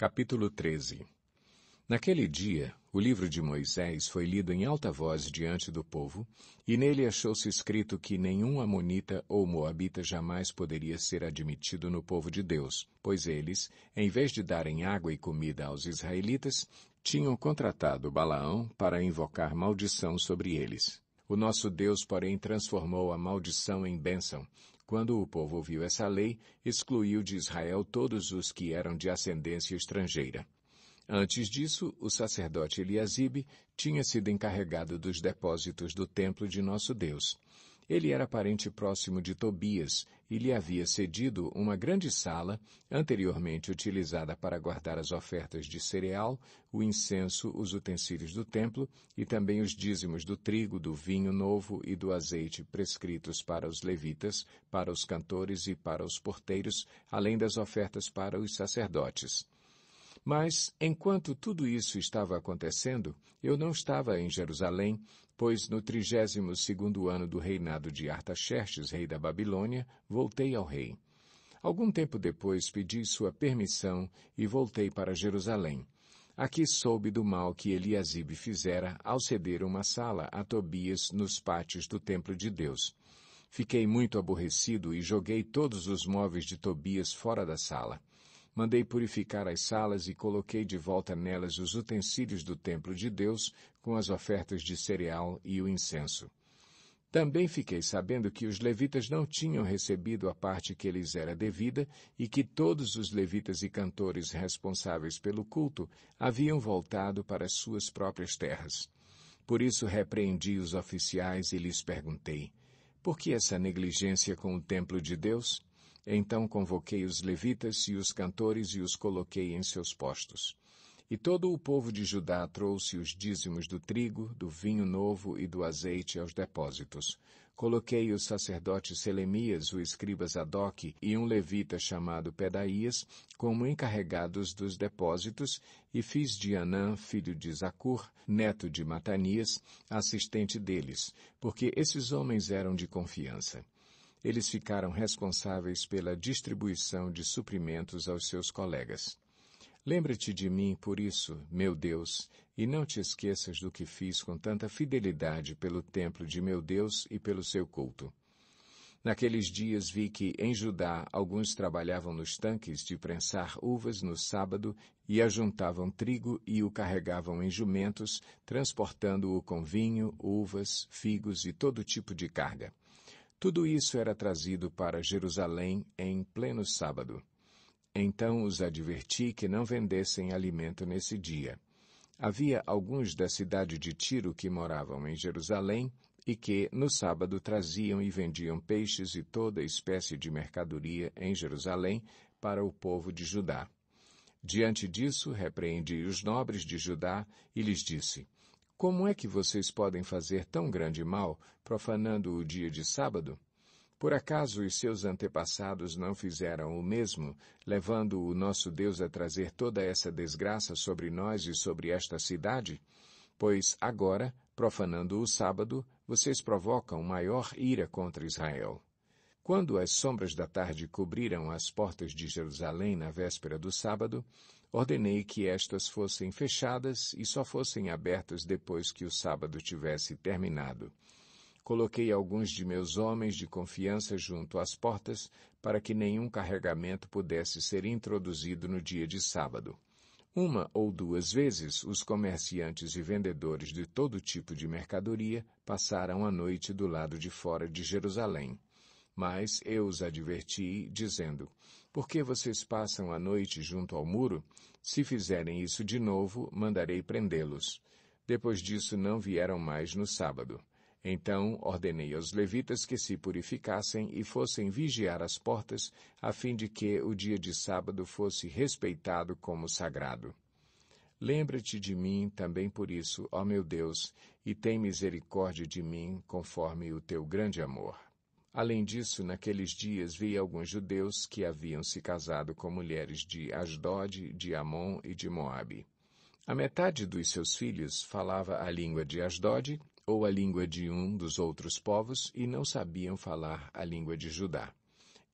Capítulo 13. Naquele dia, o livro de Moisés foi lido em alta voz diante do povo, e nele achou-se escrito que nenhum amonita ou moabita jamais poderia ser admitido no povo de Deus, pois eles, em vez de darem água e comida aos israelitas, tinham contratado Balaão para invocar maldição sobre eles. O nosso Deus, porém, transformou a maldição em bênção. Quando o povo ouviu essa lei, excluiu de Israel todos os que eram de ascendência estrangeira. Antes disso, o sacerdote Eliasibe tinha sido encarregado dos depósitos do templo de nosso Deus. Ele era parente próximo de Tobias e lhe havia cedido uma grande sala, anteriormente utilizada para guardar as ofertas de cereal, o incenso, os utensílios do templo e também os dízimos do trigo, do vinho novo e do azeite prescritos para os levitas, para os cantores e para os porteiros, além das ofertas para os sacerdotes. Mas, enquanto tudo isso estava acontecendo, eu não estava em Jerusalém, pois no 32º ano do reinado de Artaxerxes, rei da Babilônia, voltei ao rei. Algum tempo depois pedi sua permissão e voltei para Jerusalém. Aqui soube do mal que Eliasibe fizera ao ceder uma sala a Tobias nos pátios do templo de Deus. Fiquei muito aborrecido e joguei todos os móveis de Tobias fora da sala. Mandei purificar as salas e coloquei de volta nelas os utensílios do templo de Deus, com as ofertas de cereal e o incenso. Também fiquei sabendo que os levitas não tinham recebido a parte que lhes era devida e que todos os levitas e cantores responsáveis pelo culto haviam voltado para as suas próprias terras. Por isso repreendi os oficiais e lhes perguntei: por que essa negligência com o templo de Deus? Então convoquei os levitas e os cantores e os coloquei em seus postos. E todo o povo de Judá trouxe os dízimos do trigo, do vinho novo e do azeite aos depósitos. Coloquei o sacerdote Selemias, o escriba Zadoque e um levita chamado Pedaías como encarregados dos depósitos e fiz de Anã, filho de Zacur, neto de Matanias, assistente deles, porque esses homens eram de confiança. Eles ficaram responsáveis pela distribuição de suprimentos aos seus colegas. Lembra-te de mim por isso, meu Deus, e não te esqueças do que fiz com tanta fidelidade pelo templo de meu Deus e pelo seu culto. Naqueles dias vi que, em Judá, alguns trabalhavam nos tanques de prensar uvas no sábado e ajuntavam trigo e o carregavam em jumentos, transportando-o com vinho, uvas, figos e todo tipo de carga. Tudo isso era trazido para Jerusalém em pleno sábado. Então os adverti que não vendessem alimento nesse dia. Havia alguns da cidade de Tiro que moravam em Jerusalém e que, no sábado, traziam e vendiam peixes e toda espécie de mercadoria em Jerusalém para o povo de Judá. Diante disso, repreendi os nobres de Judá e lhes disse: como é que vocês podem fazer tão grande mal, profanando o dia de sábado? Por acaso os seus antepassados não fizeram o mesmo, levando o nosso Deus a trazer toda essa desgraça sobre nós e sobre esta cidade? Pois agora, profanando o sábado, vocês provocam maior ira contra Israel. Quando as sombras da tarde cobriram as portas de Jerusalém na véspera do sábado, ordenei que estas fossem fechadas e só fossem abertas depois que o sábado tivesse terminado. Coloquei alguns de meus homens de confiança junto às portas para que nenhum carregamento pudesse ser introduzido no dia de sábado. Uma ou duas vezes, os comerciantes e vendedores de todo tipo de mercadoria passaram a noite do lado de fora de Jerusalém. Mas eu os adverti, dizendo: por que vocês passam a noite junto ao muro? Se fizerem isso de novo, mandarei prendê-los. Depois disso não vieram mais no sábado. Então ordenei aos levitas que se purificassem e fossem vigiar as portas, a fim de que o dia de sábado fosse respeitado como sagrado. Lembra-te de mim também por isso, ó meu Deus, e tem misericórdia de mim conforme o teu grande amor. Além disso, naqueles dias vi alguns judeus que haviam se casado com mulheres de Asdod, de Amon e de Moabe. A metade dos seus filhos falava a língua de Asdod ou a língua de um dos outros povos e não sabiam falar a língua de Judá.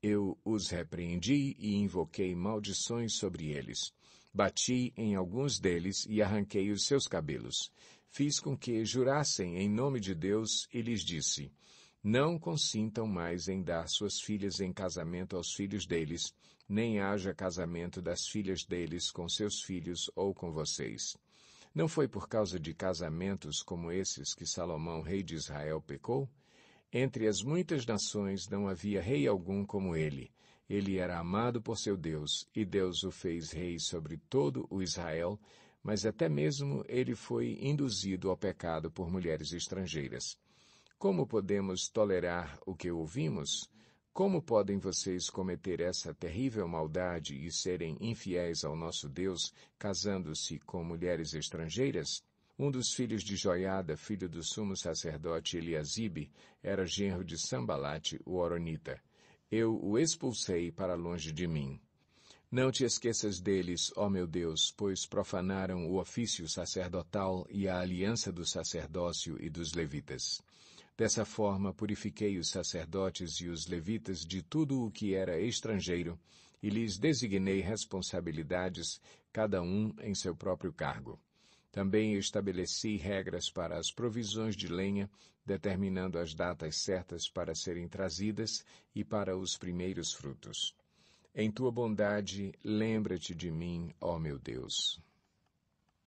Eu os repreendi e invoquei maldições sobre eles. Bati em alguns deles e arranquei os seus cabelos. Fiz com que jurassem em nome de Deus e lhes disse: não consintam mais em dar suas filhas em casamento aos filhos deles, nem haja casamento das filhas deles com seus filhos ou com vocês. Não foi por causa de casamentos como esses que Salomão, rei de Israel, pecou? Entre as muitas nações não havia rei algum como ele. Ele era amado por seu Deus, e Deus o fez rei sobre todo o Israel, mas até mesmo ele foi induzido ao pecado por mulheres estrangeiras. Como podemos tolerar o que ouvimos? Como podem vocês cometer essa terrível maldade e serem infiéis ao nosso Deus, casando-se com mulheres estrangeiras? Um dos filhos de Joiada, filho do sumo sacerdote Eliasibe, era genro de Sambalate, o horonita. Eu o expulsei para longe de mim. Não te esqueças deles, ó meu Deus, pois profanaram o ofício sacerdotal e a aliança do sacerdócio e dos levitas. Dessa forma purifiquei os sacerdotes e os levitas de tudo o que era estrangeiro, e lhes designei responsabilidades, cada um em seu próprio cargo. Também estabeleci regras para as provisões de lenha, determinando as datas certas para serem trazidas e para os primeiros frutos. Em tua bondade, lembra-te de mim, ó meu Deus.